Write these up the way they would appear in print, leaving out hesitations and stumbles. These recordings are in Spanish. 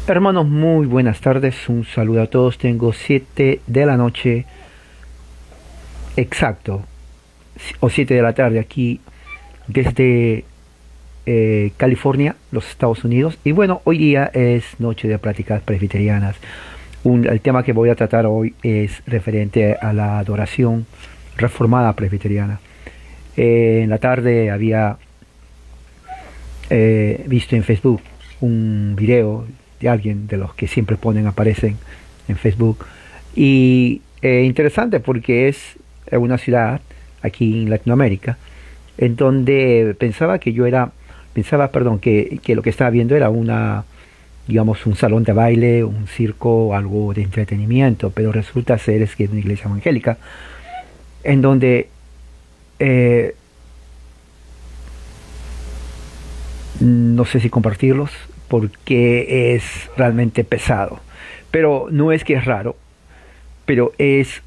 Hermanos, muy buenas tardes, un saludo a todos. Tengo 7 de la noche exacto, o 7 de la tarde aquí desde California, los Estados Unidos. Y bueno, hoy día es noche de pláticas presbiterianas. El tema que voy a tratar hoy es referente a la adoración reformada presbiteriana. En la tarde había visto en Facebook un video de alguien de los que siempre aparecen en Facebook, y interesante porque es una ciudad aquí en Latinoamérica en donde pensaba que lo que estaba viendo era digamos, un salón de baile, un circo, algo de entretenimiento, pero resulta ser que es una iglesia evangélica en donde no sé si compartirlos porque es realmente pesado, pero no es que es raro, pero es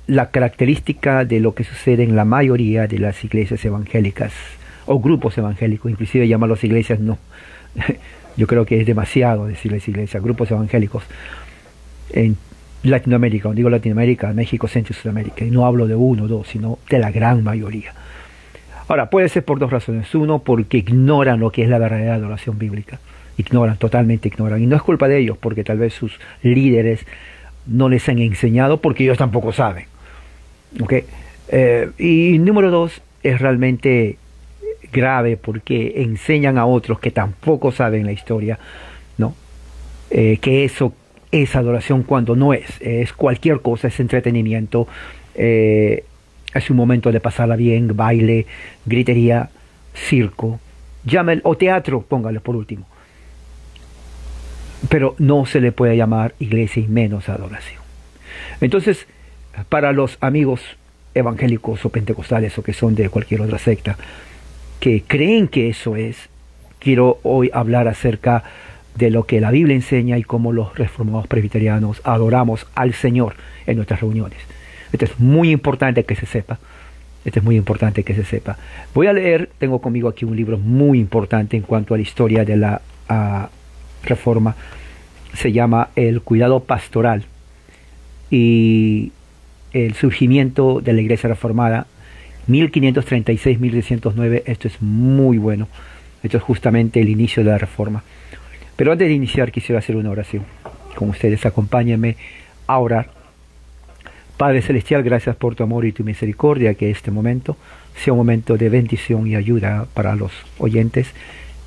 la característica de lo que sucede en la mayoría de las iglesias evangélicas o grupos evangélicos. Inclusive llamarlos iglesias no, yo creo que es demasiado decirles iglesias, grupos evangélicos en Latinoamérica. Cuando digo Latinoamérica, México, Centro y Sudamérica, y no hablo de uno o dos, sino de la gran mayoría. Ahora, puede ser por dos razones. Uno, porque ignoran lo que es la verdadera adoración bíblica. Totalmente ignoran. Y no es culpa de ellos, porque tal vez sus líderes no les han enseñado, porque ellos tampoco saben. ¿Okay? Y número dos, es realmente grave porque enseñan a otros que tampoco saben la historia, ¿no? Que eso es adoración cuando no es cualquier cosa, es entretenimiento, es un momento de pasarla bien, baile, gritería, circo, o teatro, póngale por último. Pero no se le puede llamar iglesia y menos adoración. Entonces, para los amigos evangélicos o pentecostales o que son de cualquier otra secta que creen que eso quiero hoy hablar acerca de lo que la Biblia enseña y cómo los reformados presbiterianos adoramos al Señor en nuestras reuniones. Esto es muy importante que se sepa. Voy a leer, tengo conmigo aquí un libro muy importante en cuanto a la historia de la Reforma. Se llama El cuidado pastoral y el surgimiento de la Iglesia Reformada, 1536-1609. Esto es muy bueno. Esto es justamente el inicio de la Reforma. Pero antes de iniciar quisiera hacer una oración con ustedes. Acompáñenme a orar. Padre Celestial, gracias por tu amor y tu misericordia, que este momento sea un momento de bendición y ayuda para los oyentes,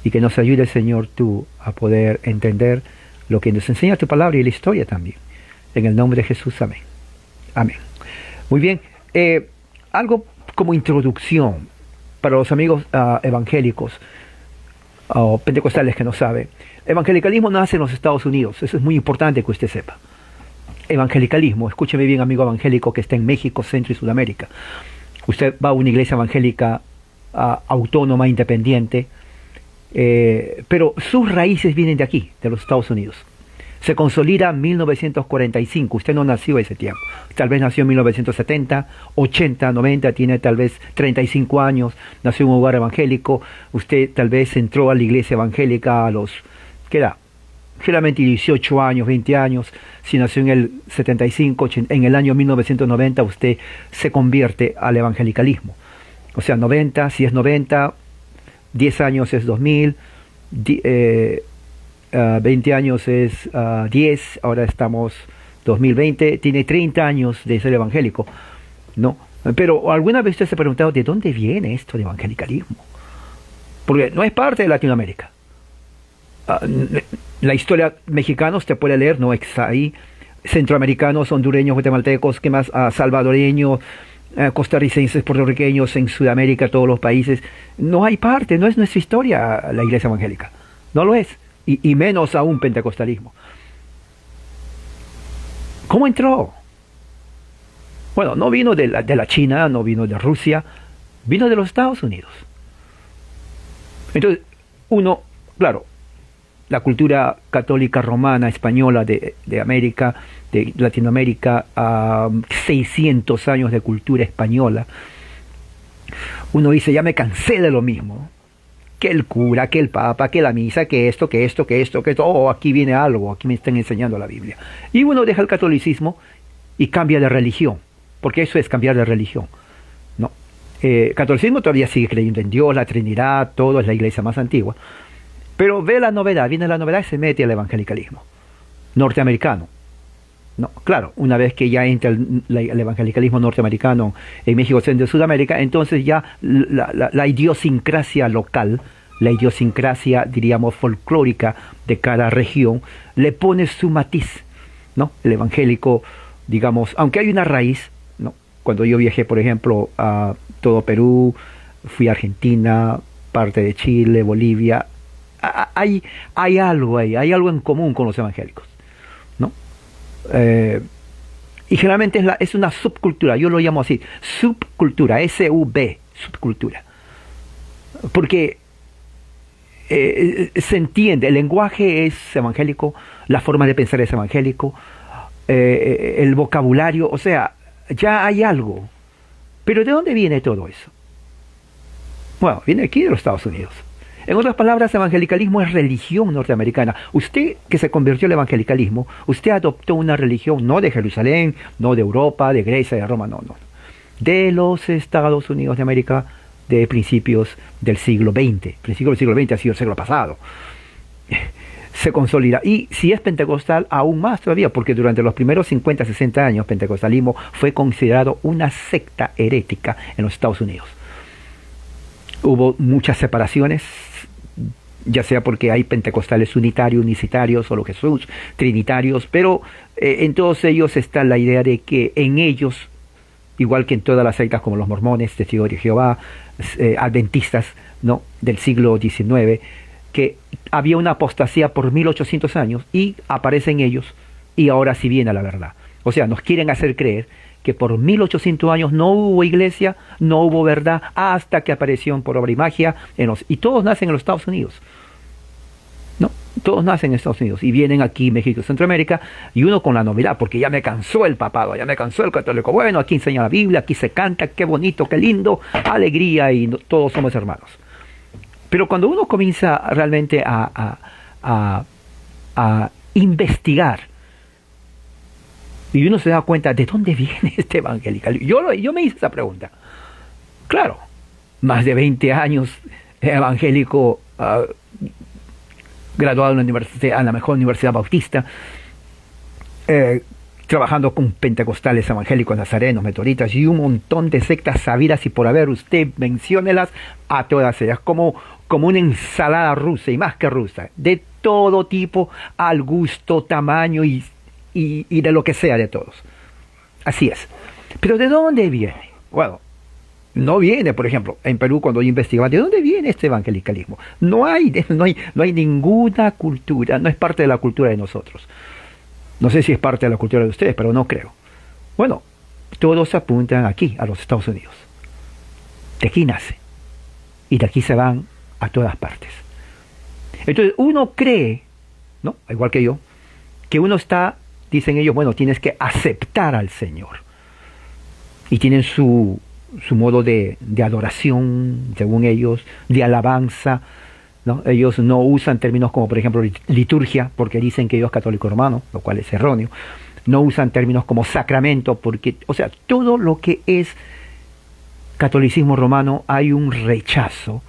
y que nos ayude, Señor, tú a poder entender lo que nos enseña tu palabra y la historia también. En el nombre de Jesús, amén. Amén. Muy bien, algo como introducción para los amigos evangélicos o pentecostales que no saben. Evangelicalismo nace en los Estados Unidos, eso es muy importante que usted sepa. Evangelicalismo, escúcheme bien, amigo evangélico que está en México, Centro y Sudamérica. Usted va a una iglesia evangélica autónoma, independiente, pero sus raíces vienen de aquí, de los Estados Unidos. Se consolida en 1945. Usted no nació ese tiempo. Tal vez nació en 1970, 80, 90, tiene tal vez 35 años, nació en un hogar evangélico. Usted tal vez entró a la iglesia evangélica a los, ¿qué edad? Generalmente 18 años, 20 años. Si nació en el 75, en el año 1990 usted se convierte al evangelicalismo. O sea, 90, si es 90, 10 años es 2000, 20 años es 10, ahora estamos 2020, tiene 30 años de ser evangélico, ¿no? Pero ¿alguna vez usted se ha preguntado de dónde viene esto de evangelicalismo? Porque no es parte de Latinoamérica. La historia mexicana usted puede leer, no es ahí. Centroamericanos, hondureños, guatemaltecos, ¿qué más? Salvadoreños, costarricenses, puertorriqueños, en Sudamérica, todos los países. No hay parte, no es nuestra historia la iglesia evangélica. No lo es. Y menos aún pentecostalismo. ¿Cómo entró? Bueno, no vino de la China, no vino de Rusia, vino de los Estados Unidos. Entonces, claro, la cultura católica romana, española de América, de Latinoamérica, 600 años de cultura española. Uno dice, ya me cansé de lo mismo. que el cura, que el papa, que la misa, que esto, que esto, que esto, que esto, oh, aquí viene algo, aquí me están enseñando la Biblia. Y uno deja el catolicismo y cambia de religión, porque eso es cambiar de religión, ¿no? Catolicismo todavía sigue creyendo en Dios, la Trinidad, todo es la iglesia más antigua, pero ve la novedad, viene la novedad y se mete al evangelicalismo norteamericano. No, claro, una vez que ya entra el evangelicalismo norteamericano en México, Centro y Sudamérica, entonces ya la idiosincrasia local, la idiosincrasia, diríamos, folclórica de cada región, le pone su matiz, ¿no? El evangélico, digamos, aunque hay una raíz, ¿no? Cuando yo viajé, por ejemplo, a todo Perú, fui a Argentina, parte de Chile, Bolivia, hay algo ahí, hay algo en común con los evangélicos, ¿no? Y generalmente es una subcultura, yo lo llamo así, subcultura, S-U-B, subcultura. Porque se entiende, el lenguaje es evangélico, la forma de pensar es evangélico, el vocabulario, o sea, ya hay algo. Pero ¿de dónde viene todo eso? Bueno, viene aquí de los Estados Unidos. En otras palabras, evangelicalismo es religión norteamericana. Usted que se convirtió al evangelicalismo, usted adoptó una religión no de Jerusalén, no de Europa, de Grecia, de Roma, no. De los Estados Unidos de América, de principios del siglo XX. Principios del siglo XX ha sido el siglo pasado. Se consolida. Y si es pentecostal, aún más todavía, porque durante los primeros 50, 60 años, pentecostalismo fue considerado una secta herética en los Estados Unidos. Hubo muchas separaciones, ya sea porque hay pentecostales unitarios, unicitarios, solo Jesús, trinitarios, pero en todos ellos está la idea de que en ellos, igual que en todas las sectas como los mormones, testigos de Jehová, adventistas, ¿no?, del siglo XIX, que había una apostasía por 1800 años y aparecen ellos y ahora sí viene la verdad. O sea, nos quieren hacer creer que por 1800 años no hubo iglesia, no hubo verdad, hasta que apareció por obra y magia, y todos nacen en los Estados Unidos. ¿No? Todos nacen en Estados Unidos y vienen aquí, México, Centroamérica, y uno con la novedad, porque ya me cansó el papado, ya me cansó el católico. Bueno, aquí enseña la Biblia, aquí se canta, qué bonito, qué lindo, alegría, y todos somos hermanos. Pero cuando uno comienza realmente a investigar, y uno se da cuenta de dónde viene este evangelicalismo. Yo me hice esa pregunta. Claro, más de 20 años evangélico, graduado en la mejor universidad bautista, trabajando con pentecostales, evangélicos, nazarenos, metoditas y un montón de sectas sabidas y por haber, usted menciónelas a todas ellas, como una ensalada rusa y más que rusa, de todo tipo, al gusto, tamaño y de lo que sea de todos. Así es. Pero ¿de dónde viene? Bueno, no viene, por ejemplo, en Perú cuando yo investigaba, ¿de dónde viene este evangelicalismo? No hay ninguna cultura, no es parte de la cultura de nosotros. No sé si es parte de la cultura de ustedes, pero no creo. Bueno, todos apuntan aquí, a los Estados Unidos. De aquí nace. Y de aquí se van a todas partes. Entonces uno cree, ¿no?, igual que yo, que uno está, dicen ellos, bueno, tienes que aceptar al Señor. Y tienen su modo de adoración, según ellos, de alabanza, ¿no? Ellos no usan términos como, por ejemplo, liturgia, porque dicen que Dios es católico romano, lo cual es erróneo. No usan términos como sacramento, porque, o sea, todo lo que es catolicismo romano hay un rechazo,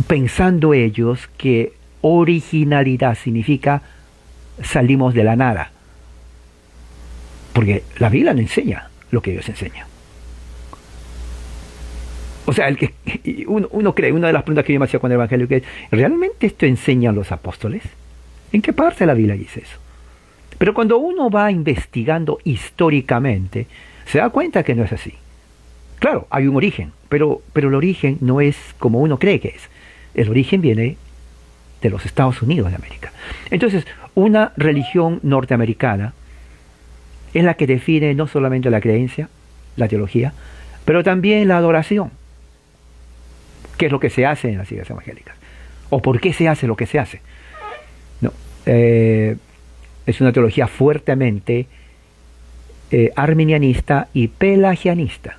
pensando ellos que originalidad significa salimos de la nada, porque la Biblia no enseña lo que Dios enseña. O sea, uno cree, una de las preguntas que yo me hacía con el Evangelio, que es, ¿realmente esto enseñan los apóstoles? ¿En qué parte de la Biblia dice eso? Pero cuando uno va investigando históricamente, se da cuenta que no es así. Claro, hay un origen, pero el origen no es como uno cree que es. El origen viene de los Estados Unidos de América. Entonces, una religión norteamericana es la que define no solamente la creencia, la teología, pero también la adoración. ¿Qué es lo que se hace en las iglesias evangélicas? ¿O por qué se hace lo que se hace? No, es una teología fuertemente arminianista y pelagianista.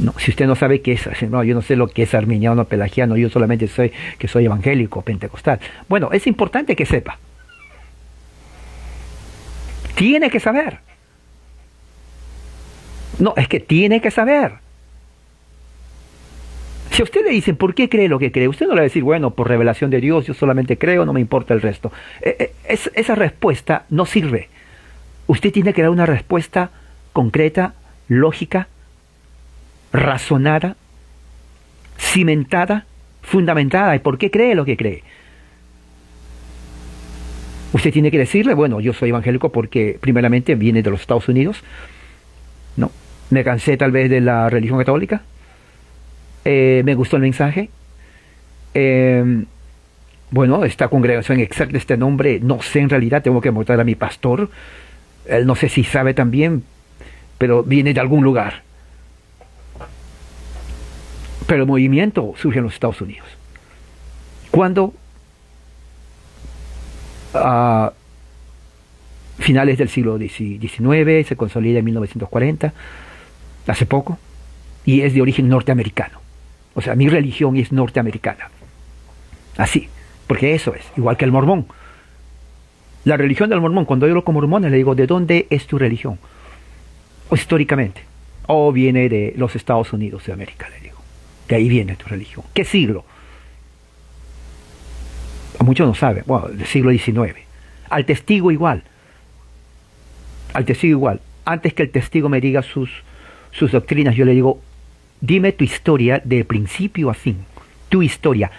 No, si usted no sabe qué es, no, yo no sé lo que es arminiano, pelagiano, yo solamente sé que soy evangélico, pentecostal. Bueno, es importante que sepa. Tiene que saber. No, es que tiene que saber. Si a usted le dicen, ¿por qué cree lo que cree? Usted no le va a decir, bueno, por revelación de Dios, yo solamente creo, no me importa el resto. Esa respuesta no sirve. Usted tiene que dar una respuesta concreta, lógica, razonada, cimentada, fundamentada. ¿Y por qué cree lo que cree? Usted tiene que decirle, bueno, yo soy evangélico porque primeramente viene de los Estados Unidos. No, me cansé tal vez de la religión católica. Me gustó el mensaje. Bueno, esta congregación exacta este nombre, no sé en realidad, tengo que preguntar a mi pastor. Él no sé si sabe también, pero viene de algún lugar. Pero el movimiento surge en los Estados Unidos. Cuando a finales del siglo XIX, se consolida en 1940, hace poco, y es de origen norteamericano. O sea, mi religión es norteamericana. Así, porque eso es, igual que el mormón. La religión del mormón, cuando yo hablo con mormones, le digo, ¿de dónde es tu religión? O históricamente. O viene de los Estados Unidos de América, le digo. De ahí viene tu religión. ¿Qué siglo? Muchos no saben. Bueno, del siglo XIX. Al testigo igual. Al testigo igual. Antes que el testigo me diga sus doctrinas, yo le digo, dime tu historia de principio a fin. Tu historia.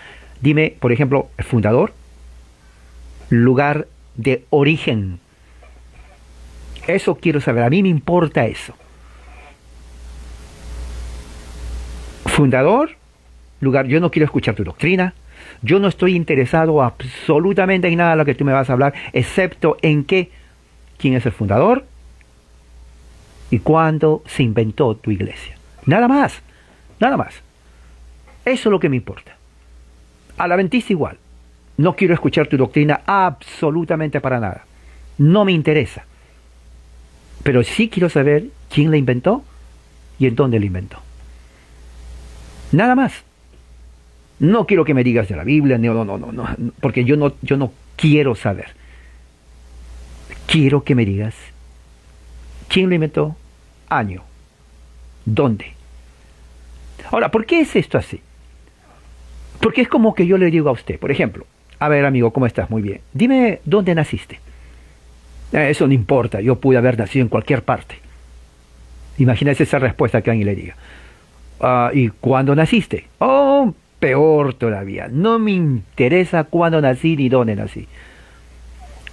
Dime, por ejemplo, el fundador, lugar de origen. Eso quiero saber. A mí me importa eso. Fundador, lugar. Yo no quiero escuchar tu doctrina. Yo no estoy interesado absolutamente en nada de lo que tú me vas a hablar, excepto en quién es el fundador y cuándo se inventó tu iglesia. Nada más, nada más. Eso es lo que me importa. Al adventista igual. No quiero escuchar tu doctrina absolutamente para nada. No me interesa. Pero sí quiero saber quién la inventó y en dónde la inventó. Nada más. No quiero que me digas de la Biblia, no, porque yo no quiero saber. Quiero que me digas quién lo inventó, año, dónde. Ahora, ¿por qué es esto así? Porque es como que yo le digo a usted, por ejemplo, a ver amigo, ¿cómo estás? Muy bien. Dime dónde naciste. Eso no importa, yo pude haber nacido en cualquier parte. Imagínese esa respuesta que alguien le diga. ¿Y cuándo naciste? Oh, peor todavía. No me interesa cuándo nací ni dónde nací.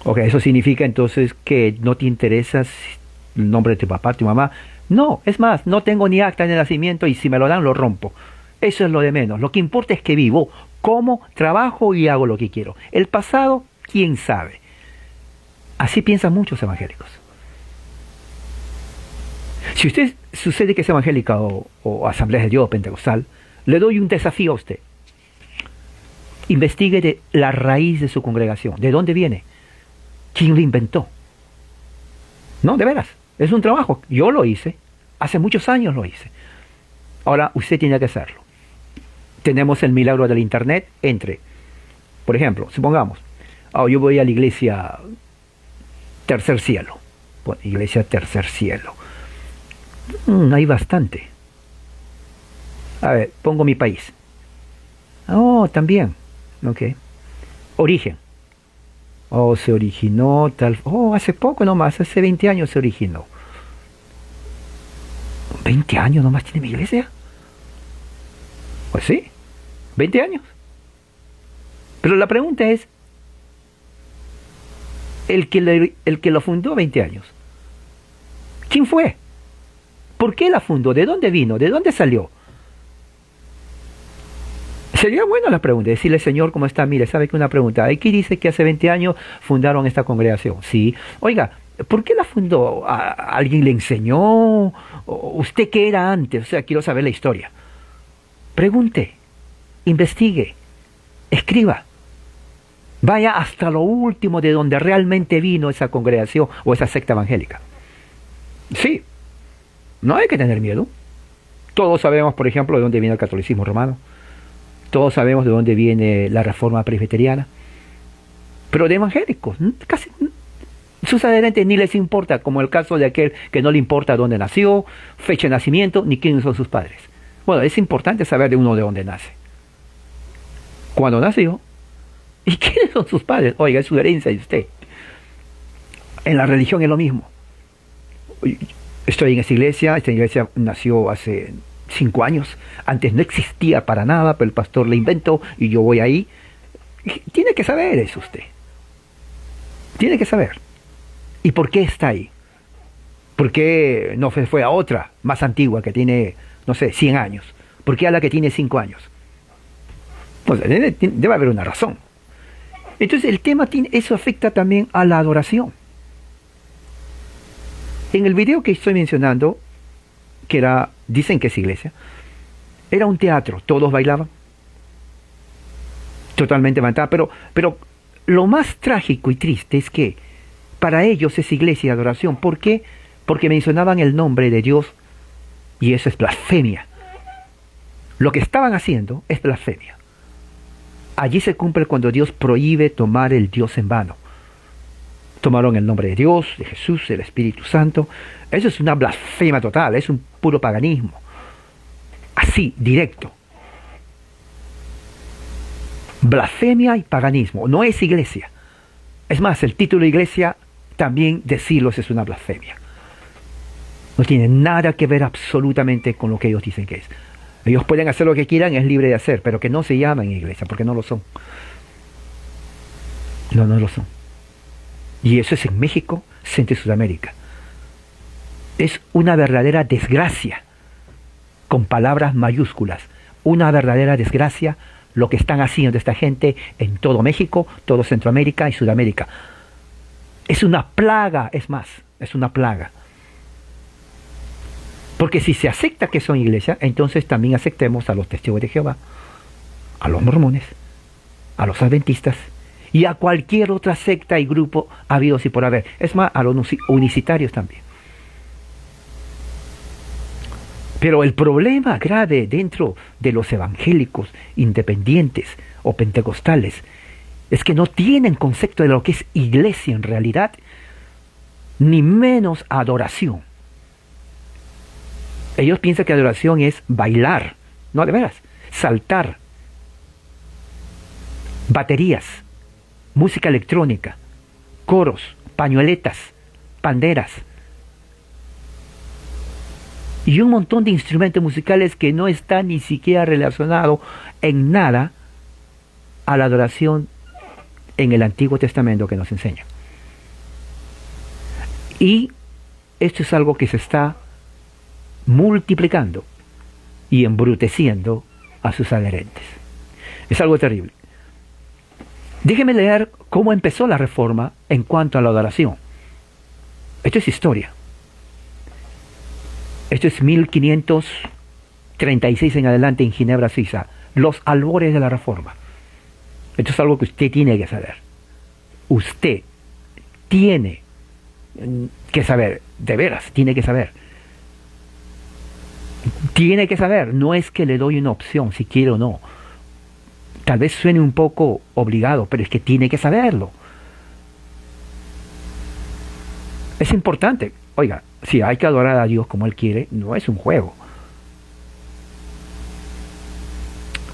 Ok, eso significa entonces que no te interesa el nombre de tu papá, tu mamá. No, es más, no tengo ni acta de nacimiento y si me lo dan lo rompo. Eso es lo de menos. Lo que importa es que vivo, como, trabajo y hago lo que quiero. El pasado, quién sabe. Así piensan muchos evangélicos. Si usted sucede que es evangélica o Asamblea de Dios pentecostal, le doy un desafío a usted. Investigue de la raíz de su congregación. ¿De dónde viene? ¿Quién lo inventó? No, de veras. Es un trabajo. Yo lo hice. Hace muchos años lo hice. Ahora usted tiene que hacerlo. Tenemos el milagro del internet. Por ejemplo, supongamos, yo voy a la iglesia Tercer Cielo. Bueno, iglesia Tercer Cielo. Hay bastante. A ver, pongo mi país. Oh, también. Ok. Origen. Oh, se originó tal... Oh, hace poco nomás, hace 20 años se originó. ¿20 años nomás tiene mi iglesia? Pues sí, 20 años. Pero la pregunta es, el que lo fundó 20 años, ¿quién fue? ¿Por qué la fundó? ¿De dónde vino? ¿De dónde salió? Sería buena la pregunta, decirle, Señor, ¿cómo está? Mire, ¿sabe que una pregunta? Aquí dice que hace 20 años fundaron esta congregación. Sí. Oiga, ¿por qué la fundó? ¿Alguien le enseñó? ¿Usted qué era antes? O sea, quiero saber la historia. Pregunte, investigue, escriba. Vaya hasta lo último de donde realmente vino esa congregación o esa secta evangélica. Sí. No hay que tener miedo. Todos sabemos, por ejemplo, de dónde viene el catolicismo romano. Todos sabemos de dónde viene la reforma presbiteriana. Pero de evangélicos, casi sus adherentes ni les importa, como el caso de aquel que no le importa dónde nació, fecha de nacimiento, ni quiénes son sus padres. Bueno, es importante saber de uno de dónde nace. Cuándo nació y quiénes son sus padres. Oiga, es su herencia de usted. En la religión es lo mismo. Estoy en esta iglesia nació hace 5 años, antes no existía para nada, pero el pastor la inventó y yo voy ahí. Tiene que saber eso usted. Tiene que saber. ¿Y por qué está ahí? ¿Por qué no fue a otra más antigua que tiene, no sé, 100 años? ¿Por qué a la que tiene 5 años? Pues debe haber una razón. Entonces el tema eso afecta también a la adoración. En el video que estoy mencionando, que era, dicen que es iglesia, era un teatro, todos bailaban, totalmente levantada, pero lo más trágico y triste es que para ellos es iglesia y adoración. ¿Por qué? Porque mencionaban el nombre de Dios y eso es blasfemia. Lo que estaban haciendo es blasfemia. Allí se cumple cuando Dios prohíbe tomar el Dios en vano. Tomaron el nombre de Dios, de Jesús, del Espíritu Santo. Eso es una blasfemia total, es un puro paganismo. Así, directo. Blasfemia y paganismo, no es iglesia. Es más, el título de iglesia, también decirlos es una blasfemia. No tiene nada que ver absolutamente con lo que ellos dicen que es. Ellos pueden hacer lo que quieran, es libre de hacer, pero que no se llamen iglesia, porque no lo son. No lo son. Y eso es en México, Centro y Sudamérica. Es una verdadera desgracia, con palabras mayúsculas. Una verdadera desgracia lo que están haciendo esta gente en todo México, todo Centroamérica y Sudamérica. Es una plaga, es más, es una plaga. Porque si se acepta que son iglesia, entonces también aceptemos a los testigos de Jehová, a los mormones, a los adventistas y a cualquier otra secta y grupo habidos y por haber. Es más, a los unicitarios también. Pero el problema grave dentro de los evangélicos independientes o pentecostales es que no tienen concepto de lo que es iglesia en realidad, ni menos adoración. Ellos piensan que adoración es bailar, no, de veras, saltar, baterías, música electrónica, coros, pañueletas, panderas y un montón de instrumentos musicales que no están ni siquiera relacionados en nada a la adoración en el Antiguo Testamento que nos enseña. Y esto es algo que se está multiplicando y embruteciendo a sus adherentes. Es algo terrible. Déjeme leer cómo empezó la reforma en cuanto a la adoración. Esto es historia. Esto es 1536 en adelante en Ginebra, Suiza. Los albores de la reforma. Esto es algo que usted tiene que saber. Usted tiene que saber, de veras, tiene que saber. Tiene que saber, no es que le doy una opción si quiere o no. Tal vez suene un poco obligado, pero es que tiene que saberlo. Es importante. Oiga, si hay que adorar a Dios como Él quiere, no es un juego.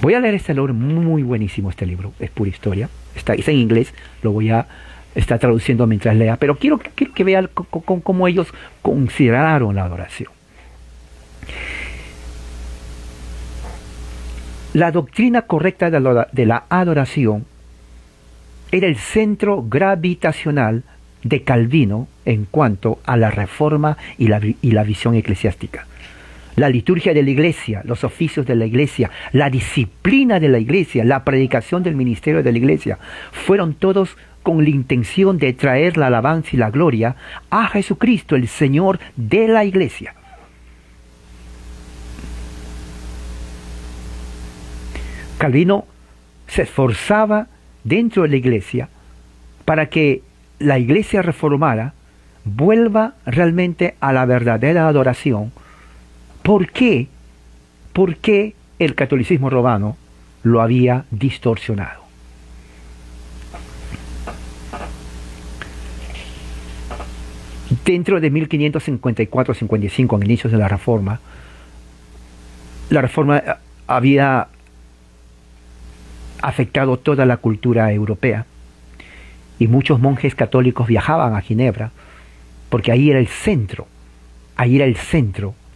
Voy a leer este libro, muy buenísimo este libro, es pura historia. Es en inglés, lo voy a estar traduciendo mientras lea, pero quiero que vean cómo ellos consideraron la adoración. La doctrina correcta de la adoración era el centro gravitacional de Calvino en cuanto a la reforma y la visión eclesiástica. La liturgia de la iglesia, los oficios de la iglesia, la disciplina de la iglesia, la predicación del ministerio de la iglesia, fueron todos con la intención de traer la alabanza y la gloria a Jesucristo, el Señor de la iglesia. Calvino se esforzaba dentro de la iglesia para que la iglesia reformada vuelva realmente a la verdadera adoración. ¿Por qué? por qué el catolicismo romano lo había distorsionado. Dentro de 1554-55, en inicios de la Reforma había afectado toda la cultura europea y muchos monjes católicos viajaban a Ginebra porque ahí era el centro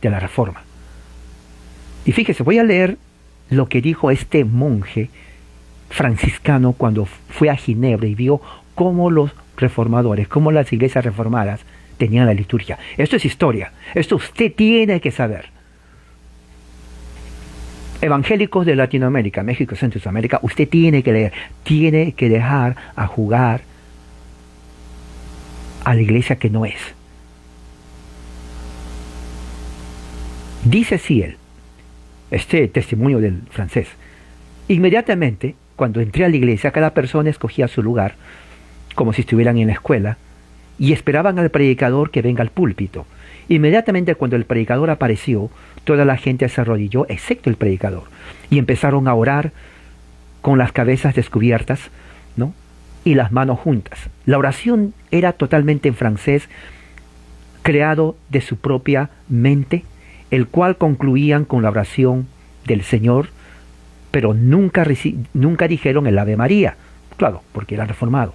de la Reforma. Y fíjese, voy a leer lo que dijo este monje franciscano cuando fue a Ginebra y vio cómo los reformadores, cómo las iglesias reformadas tenían la liturgia. Esto es historia, esto usted tiene que saber. Evangélicos de Latinoamérica, México, Centro y Sudamérica, usted tiene que leer, tiene que dejar a jugar a la iglesia que no es. Dice así él, este testimonio del francés: inmediatamente, cuando entré a la iglesia, cada persona escogía su lugar, como si estuvieran en la escuela, y esperaban al predicador que venga al púlpito. Inmediatamente cuando el predicador apareció, toda la gente se arrodilló, excepto el predicador, y empezaron a orar con las cabezas descubiertas, ¿no?, y las manos juntas. La oración era totalmente en francés, creado de su propia mente, el cual concluían con la oración del Señor, pero nunca dijeron el Ave María, claro, porque eran reformados.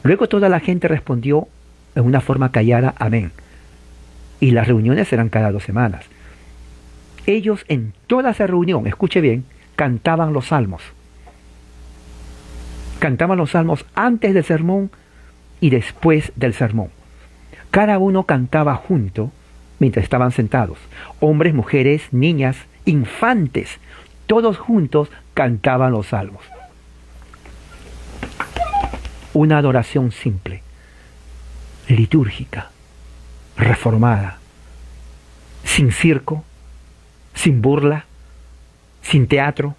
Luego toda la gente respondió en una forma callada, amén. Y las reuniones eran cada 2 semanas. Ellos en toda esa reunión, escuche bien, cantaban los salmos. Cantaban los salmos antes del sermón y después del sermón. Cada uno cantaba junto mientras estaban sentados. Hombres, mujeres, niñas, infantes, todos juntos cantaban los salmos. Una adoración simple, litúrgica, reformada, sin circo, sin burla, sin teatro,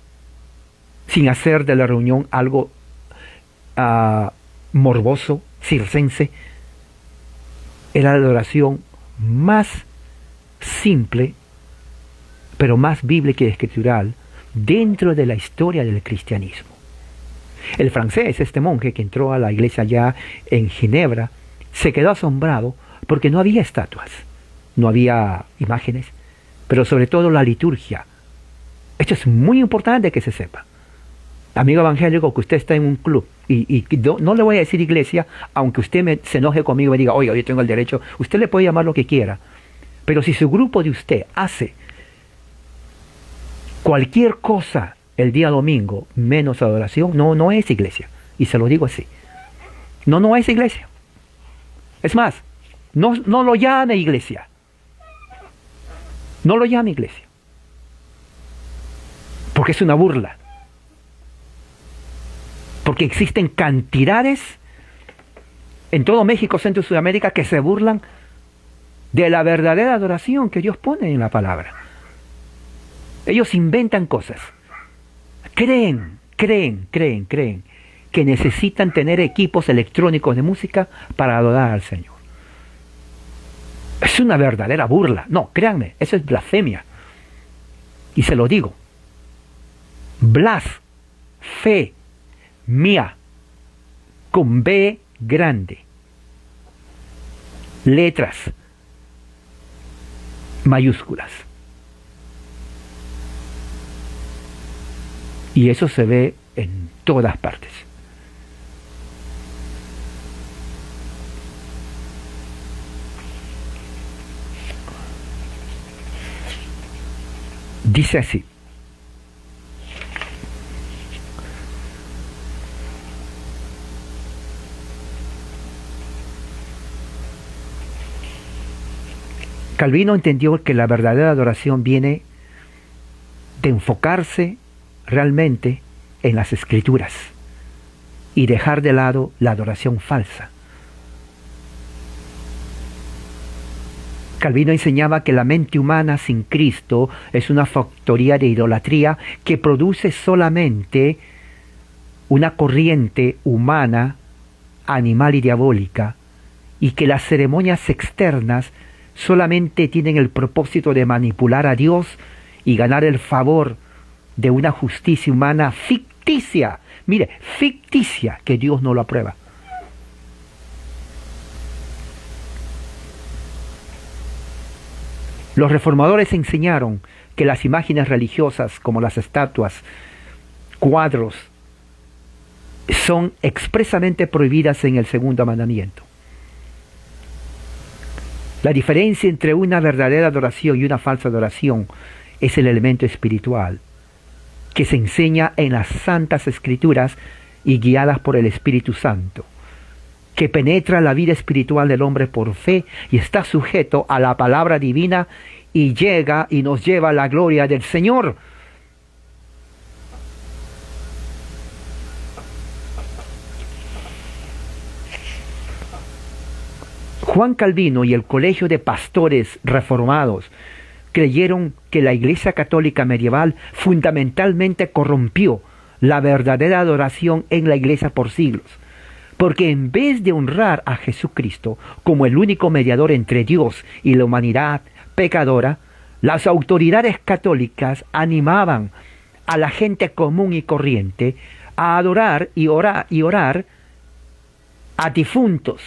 sin hacer de la reunión algo morboso, circense. Era la adoración más simple, pero más bíblica y escritural dentro de la historia del cristianismo. El francés, este monje que entró a la iglesia ya en Ginebra, se quedó asombrado porque no había estatuas, no había imágenes, pero sobre todo la liturgia. Esto es muy importante que se sepa. Amigo evangélico, que usted está en un club y no le voy a decir iglesia, aunque usted se enoje conmigo y me diga, oye, yo tengo el derecho, usted le puede llamar lo que quiera, pero si su grupo de usted hace cualquier cosa el día domingo menos adoración, no es iglesia. Y se lo digo así. No es iglesia. Es más, no lo llame iglesia. No lo llame iglesia. Porque es una burla. Porque existen cantidades en todo México, Centro y Sudamérica que se burlan de la verdadera adoración que Dios pone en la palabra. Ellos inventan cosas. Creen que necesitan tener equipos electrónicos de música para adorar al Señor. Es una verdadera burla. No, créanme, eso es blasfemia. Y se lo digo. Blasfemia. Con B grande. Letras mayúsculas. Y eso se ve en todas partes. Dice así: Calvino entendió que la verdadera adoración viene de enfocarse realmente en las escrituras y dejar de lado la adoración falsa. Calvino enseñaba que la mente humana sin Cristo es una factoría de idolatría que produce solamente una corriente humana, animal y diabólica, y que las ceremonias externas solamente tienen el propósito de manipular a Dios y ganar el favor de una justicia humana ficticia. Mire, ficticia, que Dios no lo aprueba. Los reformadores enseñaron que las imágenes religiosas, como las estatuas, cuadros, son expresamente prohibidas en el segundo mandamiento. La diferencia entre una verdadera adoración y una falsa adoración es el elemento espiritual, que se enseña en las Santas Escrituras y guiadas por el Espíritu Santo, que penetra la vida espiritual del hombre por fe y está sujeto a la palabra divina y llega y nos lleva a la gloria del Señor. Juan Calvino y el Colegio de Pastores Reformados creyeron que la Iglesia Católica medieval fundamentalmente corrompió la verdadera adoración en la Iglesia por siglos, porque en vez de honrar a Jesucristo como el único mediador entre Dios y la humanidad pecadora, las autoridades católicas animaban a la gente común y corriente a adorar y orar a difuntos,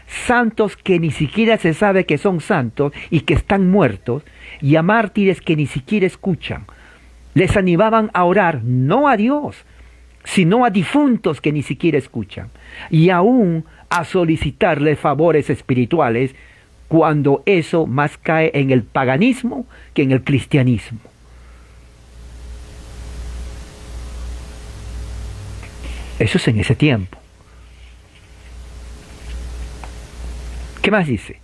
santos que ni siquiera se sabe que son santos y que están muertos, y a mártires que ni siquiera escuchan. Les animaban a orar no a Dios, sino a difuntos que ni siquiera escuchan, y aún a solicitarle favores espirituales, cuando eso más cae en el paganismo que en el cristianismo. Eso es en ese tiempo. ¿Qué más dice?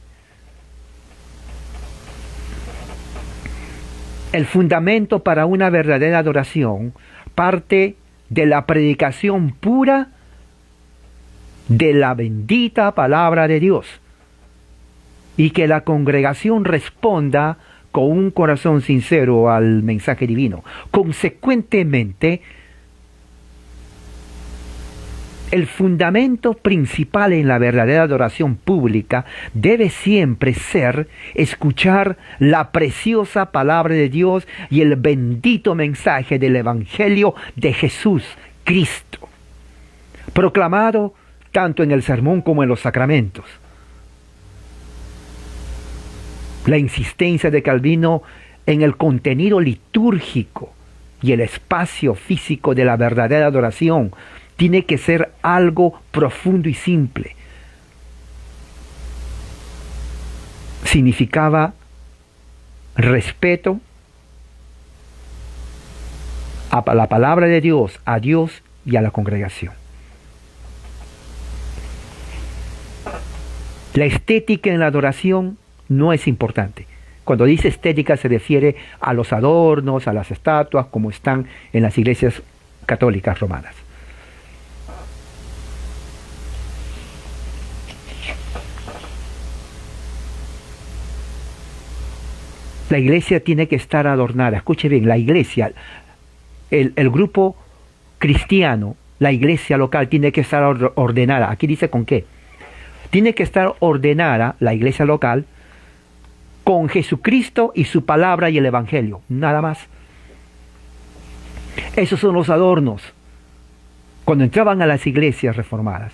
El fundamento para una verdadera adoración parte de la predicación pura de la bendita palabra de Dios, y que la congregación responda con un corazón sincero al mensaje divino. Consecuentemente, el fundamento principal en la verdadera adoración pública debe siempre ser escuchar la preciosa palabra de Dios y el bendito mensaje del Evangelio de Jesús Cristo, proclamado tanto en el sermón como en los sacramentos. La insistencia de Calvino en el contenido litúrgico y el espacio físico de la verdadera adoración tiene que ser algo profundo y simple. Significaba respeto a la palabra de Dios, a Dios y a la congregación. La estética en la adoración no es importante. Cuando dice estética se refiere a los adornos, a las estatuas, como están en las iglesias católicas romanas. La iglesia tiene que estar adornada. Escuche bien, la iglesia, el grupo cristiano, la iglesia local tiene que estar ordenada. Aquí dice con qué. Tiene que estar ordenada la iglesia local con Jesucristo y su palabra y el Evangelio, nada más. Esos son los adornos. Cuando entraban a las iglesias reformadas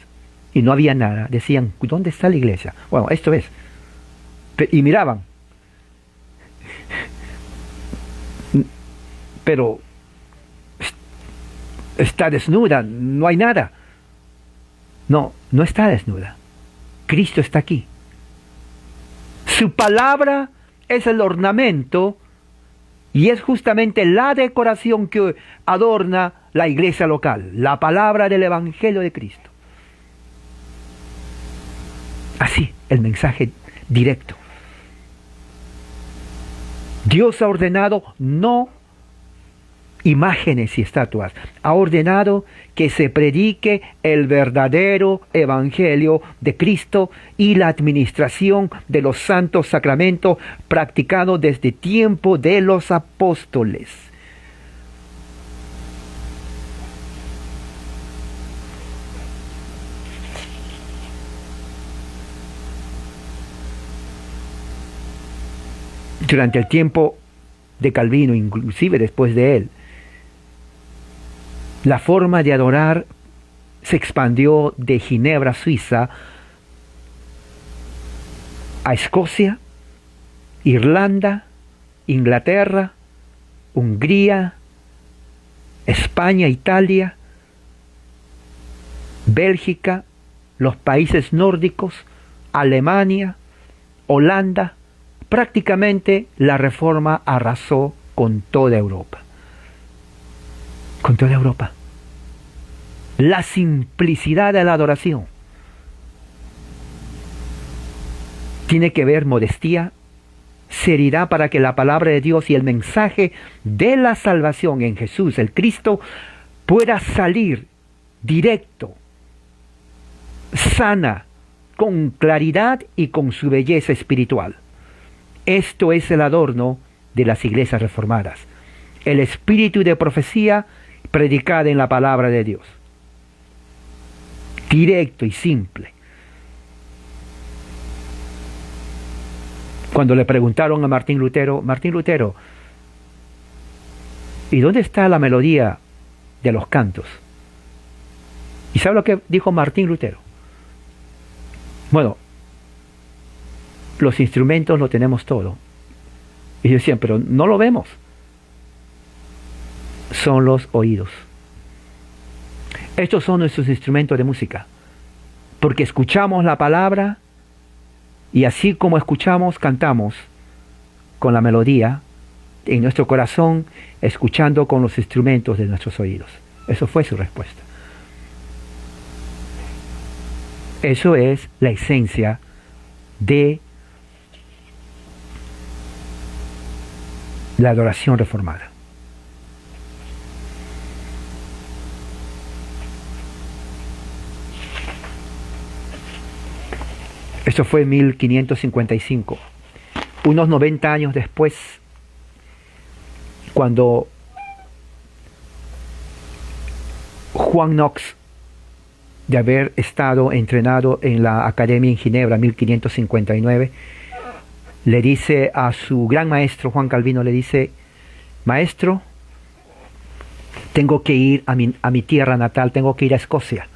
y no había nada, decían, ¿dónde está la iglesia? Bueno, esto es. Y miraban. Pero está desnuda, no hay nada. No, no está desnuda. Cristo está aquí. Su palabra es el ornamento y es justamente la decoración que adorna la iglesia local, la palabra del Evangelio de Cristo. Así, el mensaje directo. Dios ha ordenado no imágenes y estatuas, ha ordenado que se predique el verdadero Evangelio de Cristo y la administración de los santos sacramentos practicado desde tiempo de los apóstoles. Durante el tiempo de Calvino, inclusive después de él. La forma de adorar se expandió de Ginebra, Suiza, a Escocia, Irlanda, Inglaterra, Hungría, España, Italia, Bélgica, los países nórdicos, Alemania, Holanda. Prácticamente la Reforma arrasó con toda Europa. Con toda Europa. La simplicidad de la adoración tiene que ver modestia, seriedad para que la palabra de Dios y el mensaje de la salvación en Jesús, el Cristo, pueda salir directo, sana, con claridad y con su belleza espiritual. Esto es el adorno de las iglesias reformadas. El espíritu de profecía predicada en la palabra de Dios. Directo y simple. Cuando le preguntaron a Martín Lutero, ¿y dónde está la melodía de los cantos? ¿Y sabe lo que dijo Martín Lutero? Bueno, los instrumentos lo tenemos todo. Y ellos decían, pero no lo vemos. Son los oídos. Estos son nuestros instrumentos de música. Porque escuchamos la palabra y así como escuchamos, cantamos con la melodía en nuestro corazón, escuchando con los instrumentos de nuestros oídos. Eso fue su respuesta. Eso es la esencia de la adoración reformada. Esto fue en 1555. Unos 90 años después, cuando Juan Knox, de haber estado entrenado en la Academia en Ginebra, 1559, le dice a su gran maestro, Juan Calvino, le dice, maestro, tengo que ir a mi tierra natal, tengo que ir a Escocia,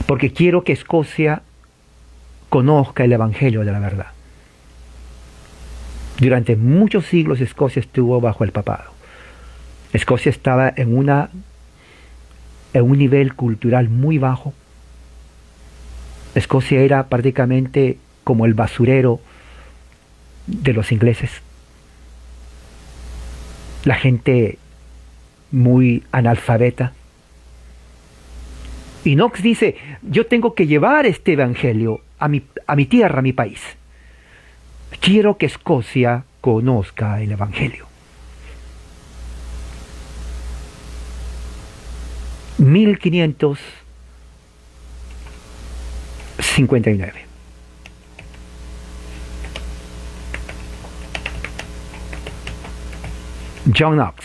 porque quiero que Escocia conozca el Evangelio de la verdad. Durante muchos siglos Escocia estuvo bajo el papado. Escocia estaba en un nivel cultural muy bajo. Escocia era prácticamente como el basurero de los ingleses. La gente muy analfabeta. Y Knox dice, yo tengo que llevar este evangelio a mi tierra, a mi país. Quiero que Escocia conozca el evangelio. 1559. John Knox.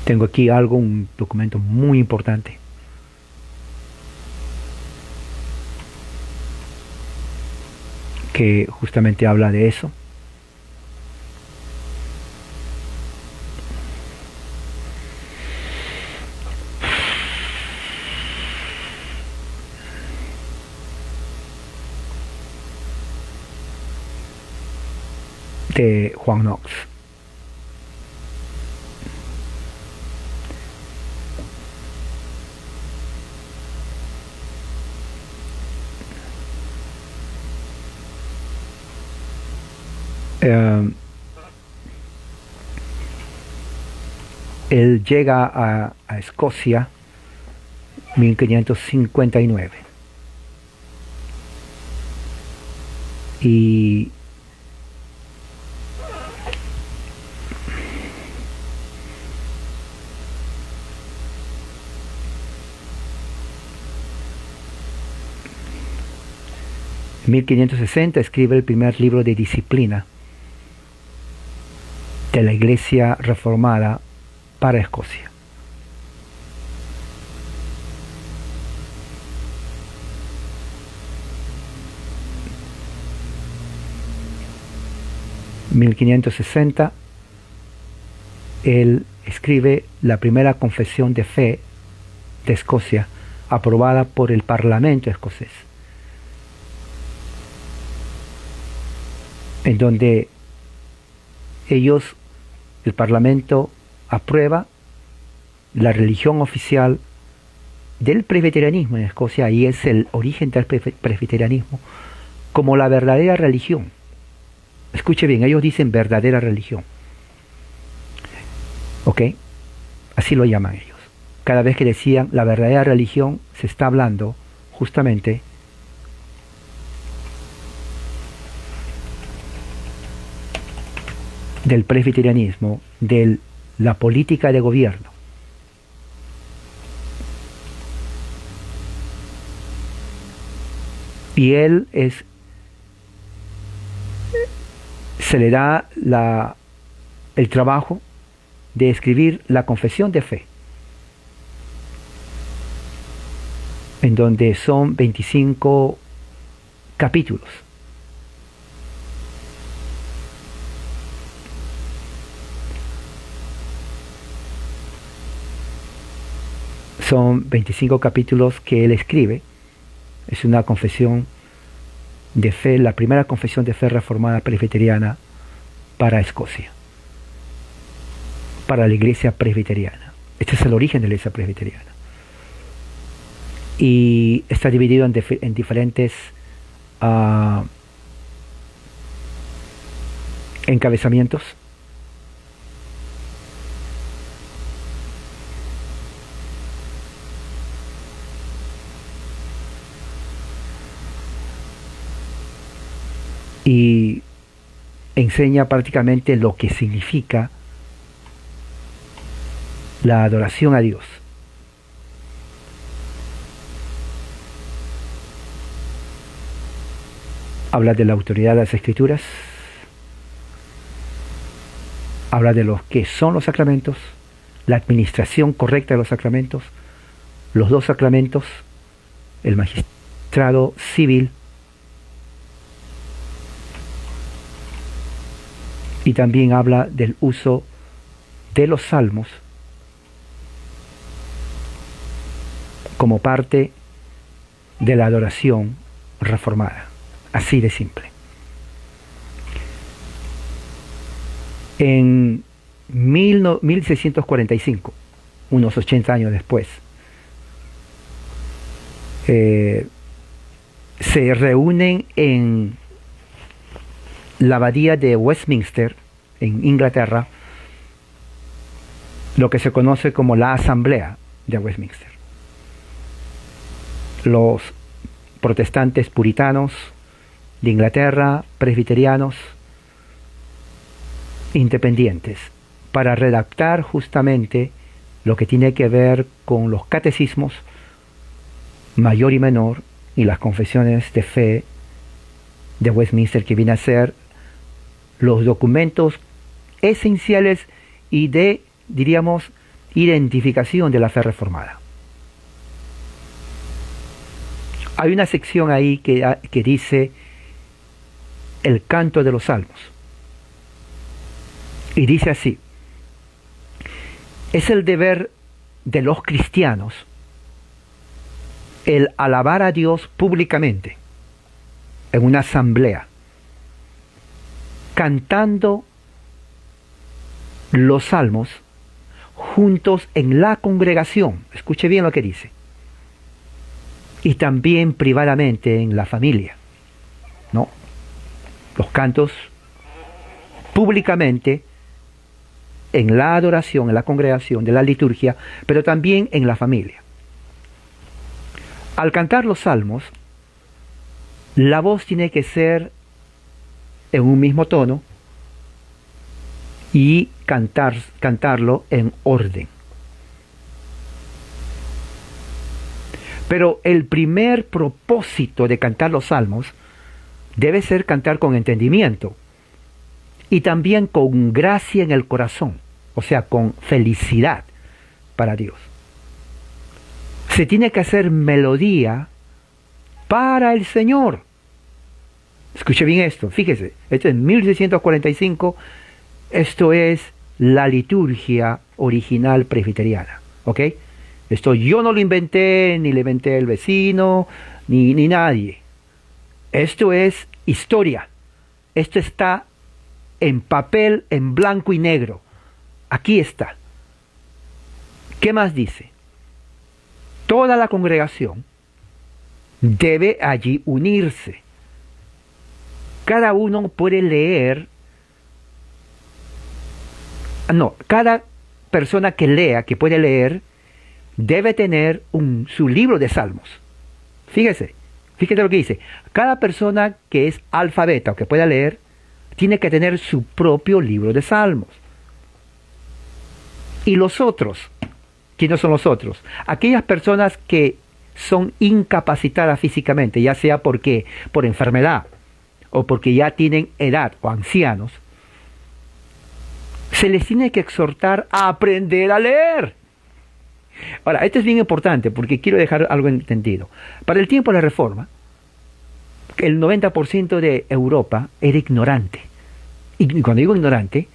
Tengo aquí un documento muy importante. Que justamente habla de eso. De Juan Knox. Él llega a Escocia 1559 y en 1560 escribe el primer libro de disciplina de la Iglesia Reformada para Escocia. 1560, él escribe la primera confesión de fe de Escocia, aprobada por el Parlamento escocés, en donde el Parlamento aprueba la religión oficial del presbiterianismo en Escocia, y es el origen del presbiterianismo, como la verdadera religión. Escuche bien, ellos dicen verdadera religión. ¿Ok? Así lo llaman ellos. Cada vez que decían la verdadera religión, se está hablando justamente del presbiterianismo, de la política de gobierno. Y se le da el trabajo de escribir la confesión de fe, en donde son 25 capítulos. Son 25 capítulos que él escribe. Es una confesión de fe, la primera confesión de fe reformada presbiteriana para Escocia, para la iglesia presbiteriana. Este es el origen de la iglesia presbiteriana. Y está dividido en diferentes encabezamientos. Y enseña prácticamente lo que significa la adoración a Dios. Habla de la autoridad de las Escrituras, habla de lo que son los sacramentos, la administración correcta de los sacramentos, los dos sacramentos, el magistrado civil, y también habla del uso de los salmos como parte de la adoración reformada. Así de simple. En 1645, unos 80 años después, se reúnen en la abadía de Westminster, en Inglaterra, lo que se conoce como la Asamblea de Westminster. Los protestantes puritanos de Inglaterra, presbiterianos, independientes, para redactar justamente lo que tiene que ver con los catecismos mayor y menor y las confesiones de fe de Westminster, que viene a ser los documentos esenciales y de, diríamos, identificación de la fe reformada. Hay una sección ahí que dice el canto de los salmos, y dice así: es el deber de los cristianos el alabar a Dios públicamente en una asamblea, cantando los salmos juntos en la congregación. Escuche bien lo que dice. Y también privadamente en la familia. ¿No? Los cantos públicamente en la adoración, en la congregación de la liturgia, pero también en la familia. Al cantar los salmos, la voz tiene que ser en un mismo tono y cantarlo en orden. Pero el primer propósito de cantar los salmos debe ser cantar con entendimiento y también con gracia en el corazón, o sea, con felicidad para Dios. Se tiene que hacer melodía para el Señor. Escuche bien esto, fíjese, esto es 1645, esto es la liturgia original presbiteriana, ¿ok? Esto yo no lo inventé, ni le inventé el vecino, ni nadie. Esto es historia. Esto está en papel, en blanco y negro. Aquí está. ¿Qué más dice? Toda la congregación debe allí unirse. Cada uno puede leer, cada persona que lea, que puede leer, debe tener su libro de salmos. Fíjese lo que dice. Cada persona que es alfabeta o que pueda leer, tiene que tener su propio libro de salmos. Y los otros, ¿quiénes son los otros? Aquellas personas que son incapacitadas físicamente, ya sea por enfermedad, o porque ya tienen edad, o ancianos, se les tiene que exhortar a aprender a leer. Ahora, esto es bien importante porque quiero dejar algo entendido. Para el tiempo de la Reforma, el 90% de Europa era ignorante. Y cuando digo ignorante,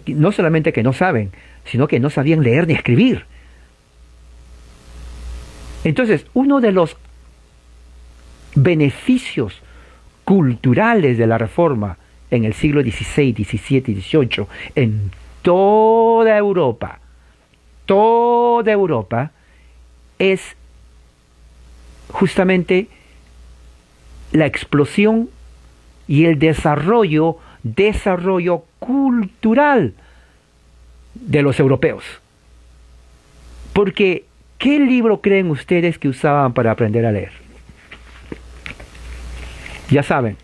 no solamente que no saben, sino que no sabían leer ni escribir. Entonces, uno de los beneficios culturales de la Reforma en el siglo XVI, XVII y XVIII, en toda Europa, es justamente la explosión y el desarrollo cultural de los europeos. Porque, ¿qué libro creen ustedes que usaban para aprender a leer? Ya saben,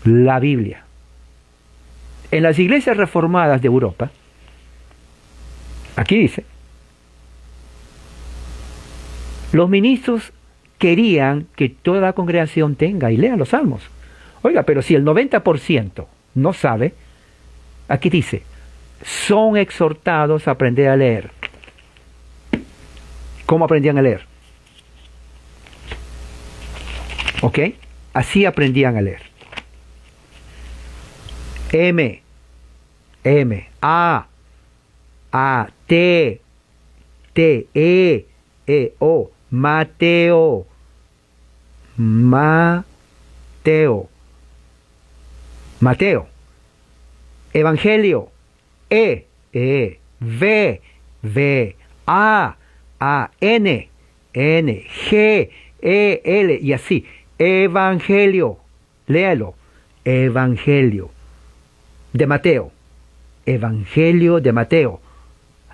la Biblia. En las iglesias reformadas de Europa, aquí dice, los ministros querían que toda la congregación tenga y lea los salmos. Oiga, pero si el 90% no sabe, aquí dice, son exhortados a aprender a leer. ¿Cómo aprendían a leer? ¿Ok? Así aprendían a leer. M, A, T, E, O, Mateo, Evangelio, V, A, N, G, L, y así. Evangelio, léalo. Evangelio de Mateo. Evangelio de Mateo.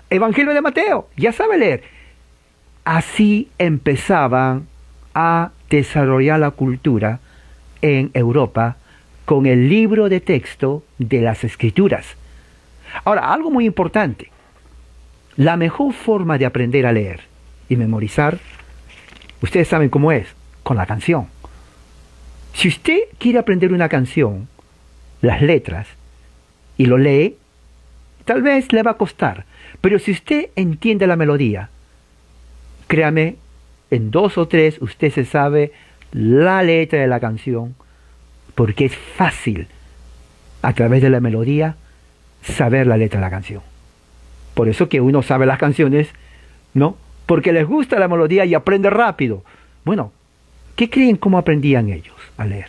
Evangelio de Mateo, ya sabe leer. Así empezaban a desarrollar la cultura en Europa con el libro de texto de las Escrituras. Ahora, algo muy importante. La mejor forma de aprender a leer y memorizar, ustedes saben cómo es, con la canción. Si usted quiere aprender una canción, las letras, y lo lee, tal vez le va a costar. Pero si usted entiende la melodía, créame, en 2 o 3 usted se sabe la letra de la canción, porque es fácil, a través de la melodía, saber la letra de la canción. Por eso que uno sabe las canciones, ¿no? Porque les gusta la melodía y aprende rápido. Bueno, ¿qué creen cómo aprendían ellos a leer?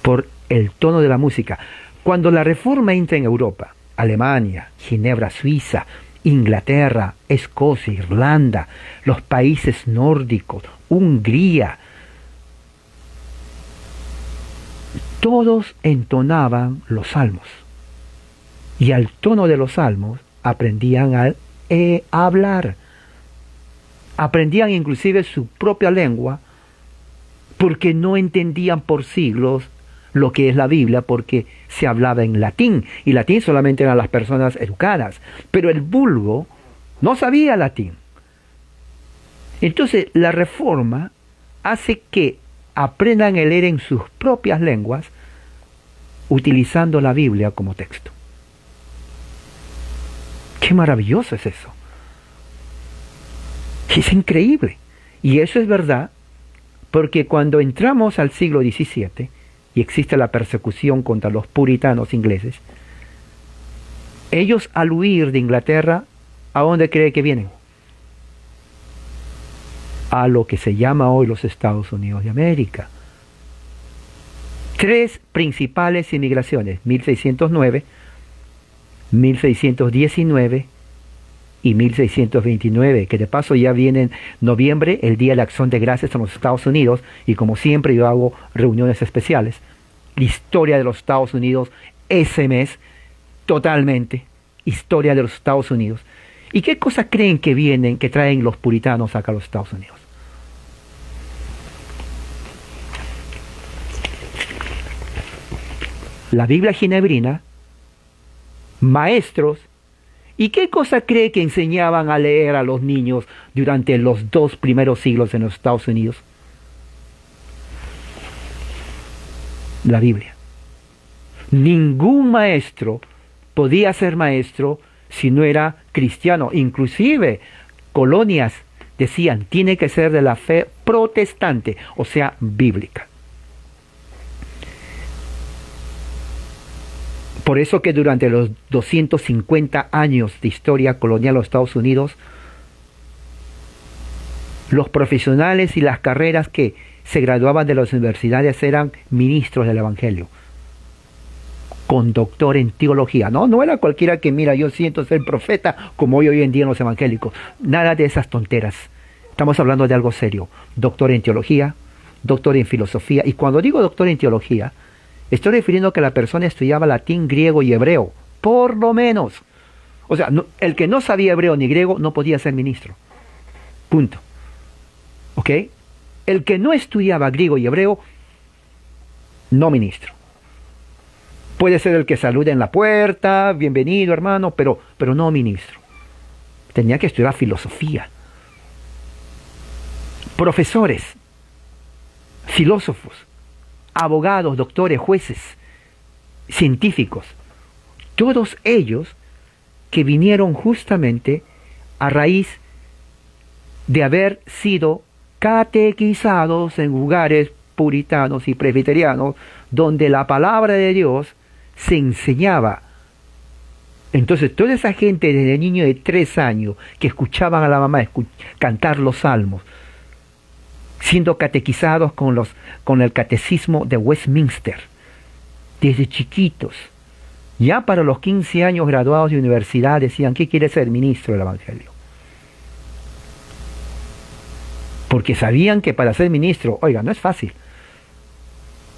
Por el tono de la música. Cuando la Reforma entra en Europa, Alemania, Ginebra, Suiza, Inglaterra, Escocia, Irlanda, los países nórdicos, Hungría, todos entonaban los salmos. Y al tono de los salmos aprendían a hablar. Aprendían inclusive su propia lengua, porque no entendían por siglos lo que es la Biblia, porque se hablaba en latín, y latín solamente eran las personas educadas, pero el vulgo no sabía latín. Entonces la Reforma hace que aprendan a leer en sus propias lenguas, utilizando la Biblia como texto. ¡Qué maravilloso es eso! Es increíble. Y eso es verdad Porque cuando entramos al siglo XVII y existe la persecución contra los puritanos ingleses, ellos al huir de Inglaterra, ¿a dónde cree que vienen? A lo que se llama hoy los Estados Unidos de América. 3 principales inmigraciones: 1609, 1619 y 1629, que de paso ya viene en noviembre, el Día de la Acción de Gracias en los Estados Unidos, y como siempre yo hago reuniones especiales. La historia de los Estados Unidos ese mes, totalmente, historia de los Estados Unidos. ¿Y qué cosas creen que vienen, que traen los puritanos acá a los Estados Unidos? La Biblia ginebrina, maestros. ¿Y qué cosa cree que enseñaban a leer a los niños durante los 2 primeros siglos en los Estados Unidos? La Biblia. Ningún maestro podía ser maestro si no era cristiano. Inclusive colonias decían, tiene que ser de la fe protestante, o sea, bíblica. Por eso que durante los 250 años de historia colonial de los Estados Unidos, los profesionales y las carreras que se graduaban de las universidades eran ministros del Evangelio, con doctor en teología. No era cualquiera que, mira, yo siento ser profeta, como hoy en día en los evangélicos. Nada de esas tonteras. Estamos hablando de algo serio. Doctor en teología, doctor en filosofía. Y cuando digo doctor en teología, estoy refiriendo a que la persona estudiaba latín, griego y hebreo, por lo menos. O sea, el que no sabía hebreo ni griego no podía ser ministro. Punto. ¿Ok? El que no estudiaba griego y hebreo, no ministro. Puede ser el que salude en la puerta, bienvenido hermano, pero no ministro. Tenía que estudiar filosofía. Profesores, filósofos, abogados, doctores, jueces, científicos, todos ellos que vinieron justamente a raíz de haber sido catequizados en lugares puritanos y presbiterianos donde la palabra de Dios se enseñaba. Entonces toda esa gente desde niño de 3 años que escuchaban a la mamá cantar los salmos, siendo catequizados con el catecismo de Westminster, desde chiquitos, ya para los 15 años graduados de universidad decían, ¿qué quiere ser? Ministro del Evangelio. Porque sabían que para ser ministro, oiga, no es fácil.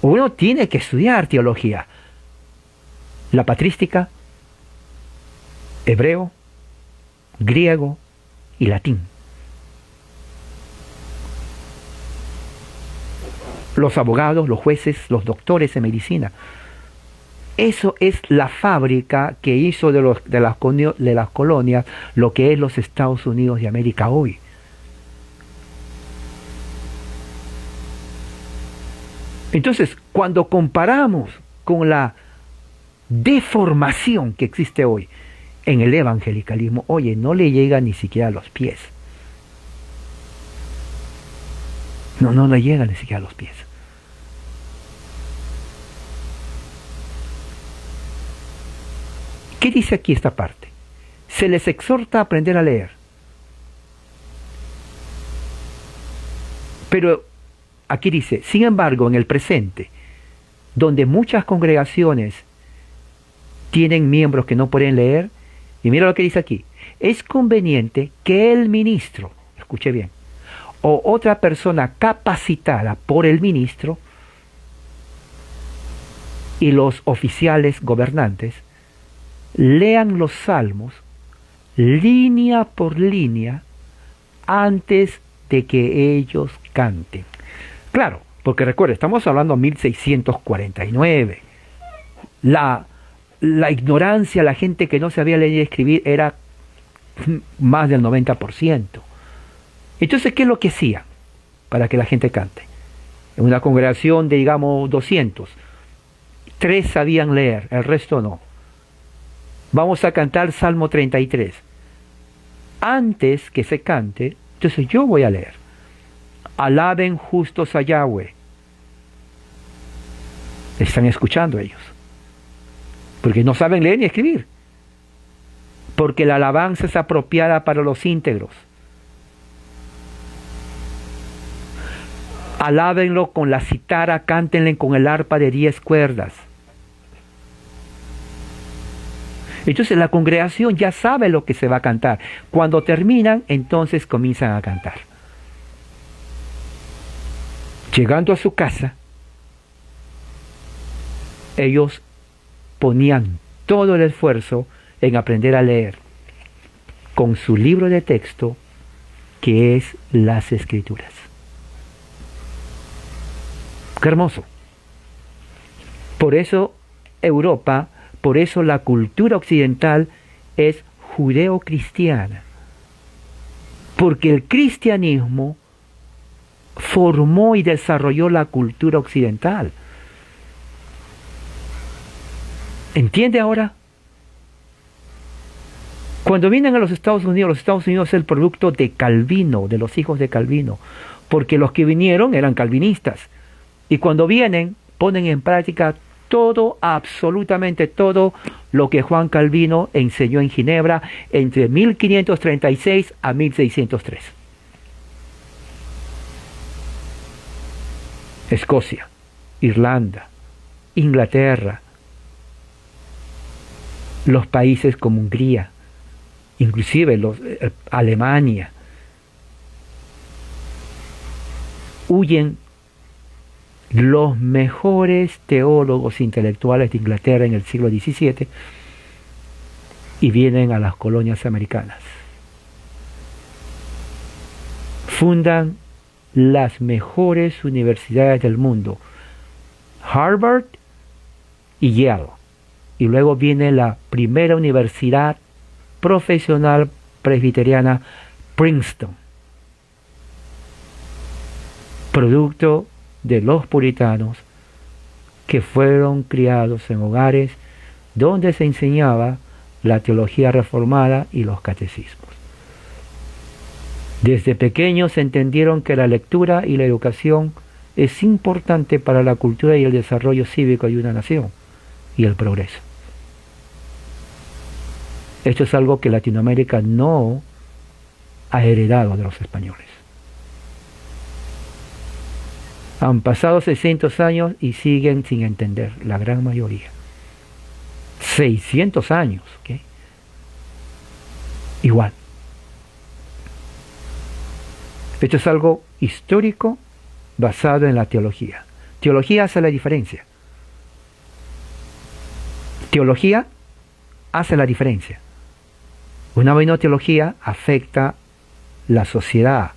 Uno tiene que estudiar teología, la patrística, hebreo, griego y latín. Los abogados, los jueces, los doctores en medicina. Eso es la fábrica que hizo de las colonias lo que es los Estados Unidos de América hoy. Entonces, cuando comparamos con la deformación que existe hoy en el evangelicalismo, oye, no le llega ni siquiera a los pies. No le llega ni siquiera a los pies. ¿Qué dice aquí esta parte? Se les exhorta a aprender a leer. Pero aquí dice, sin embargo, en el presente, donde muchas congregaciones tienen miembros que no pueden leer, y mira lo que dice aquí, es conveniente que el ministro, escuche bien, o otra persona capacitada por el ministro y los oficiales gobernantes lean los salmos línea por línea antes de que ellos canten. Claro, porque recuerde, estamos hablando de 1649. La ignorancia, la gente que no sabía leer y escribir era más del 90%. Entonces, ¿qué es lo que hacía para que la gente cante? En una congregación de, digamos, 200, 3 sabían leer, el resto no. Vamos a cantar Salmo 33. Antes que se cante, entonces yo voy a leer. Alaben justos a Yahweh. Están escuchando ellos. Porque no saben leer ni escribir. Porque la alabanza es apropiada para los íntegros. Alábenlo con la citara, cántenle con el arpa de 10 cuerdas. Entonces la congregación ya sabe lo que se va a cantar. Cuando terminan, entonces comienzan a cantar. Llegando a su casa, ellos ponían todo el esfuerzo en aprender a leer con su libro de texto, que es las Escrituras. ¡Qué hermoso! Por eso Europa, por eso la cultura occidental es judeo-cristiana. Porque el cristianismo formó y desarrolló la cultura occidental. ¿Entiende ahora? Cuando vienen a los Estados Unidos es el producto de Calvino, de los hijos de Calvino, porque los que vinieron eran calvinistas. Y cuando vienen, ponen en práctica todo, absolutamente todo, lo que Juan Calvino enseñó en Ginebra entre 1536 a 1603. Escocia, Irlanda, Inglaterra, los países como Hungría, inclusive Alemania, huyen los mejores teólogos intelectuales de Inglaterra en el siglo XVII y vienen a las colonias americanas. Fundan las mejores universidades del mundo, Harvard y Yale. Y luego viene la primera universidad profesional presbiteriana, Princeton, producto de los puritanos que fueron criados en hogares donde se enseñaba la teología reformada y los catecismos. Desde pequeños entendieron que la lectura y la educación es importante para la cultura y el desarrollo cívico de una nación y el progreso. Esto es algo que Latinoamérica no ha heredado de los españoles. Han pasado 600 años y siguen sin entender, la gran mayoría. 600 años, ¿ok? Igual. Esto es algo histórico basado en la teología. Teología hace la diferencia. Teología hace la diferencia. Una buena teología afecta la sociedad.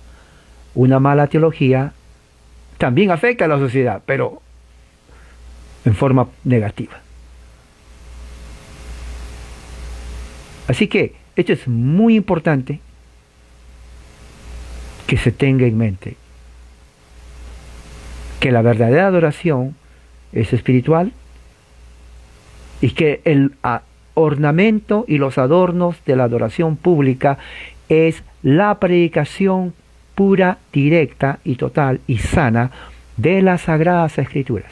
Una mala teología también afecta a la sociedad, pero en forma negativa. Así que esto es muy importante que se tenga en mente, que la verdadera adoración es espiritual y que el ornamento y los adornos de la adoración pública es la predicación pura, directa y total y sana de las Sagradas Escrituras,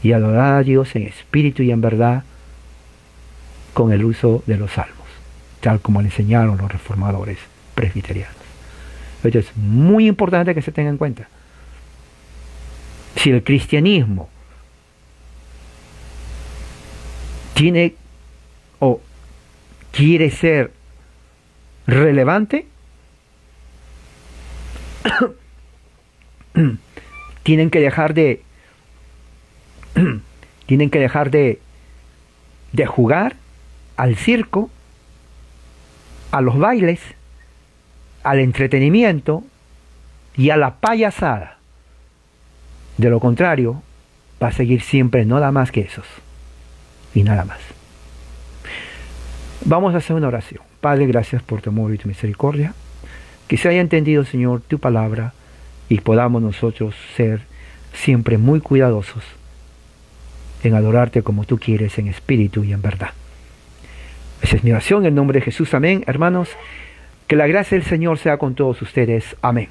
y adorar a Dios en espíritu y en verdad con el uso de los salmos, tal como le enseñaron los reformadores presbiterianos. Esto es muy importante que se tenga en cuenta. Si el cristianismo tiene o quiere ser relevante, tienen que dejar de jugar al circo, a los bailes, al entretenimiento y a la payasada. De lo contrario, va a seguir siempre nada más que esos y nada más. Vamos a hacer una oración. Padre, gracias por tu amor y tu misericordia. Que se haya entendido, Señor, tu palabra y podamos nosotros ser siempre muy cuidadosos en adorarte como tú quieres, en espíritu y en verdad. Esa es mi oración en el nombre de Jesús. Amén. Hermanos, que la gracia del Señor sea con todos ustedes. Amén.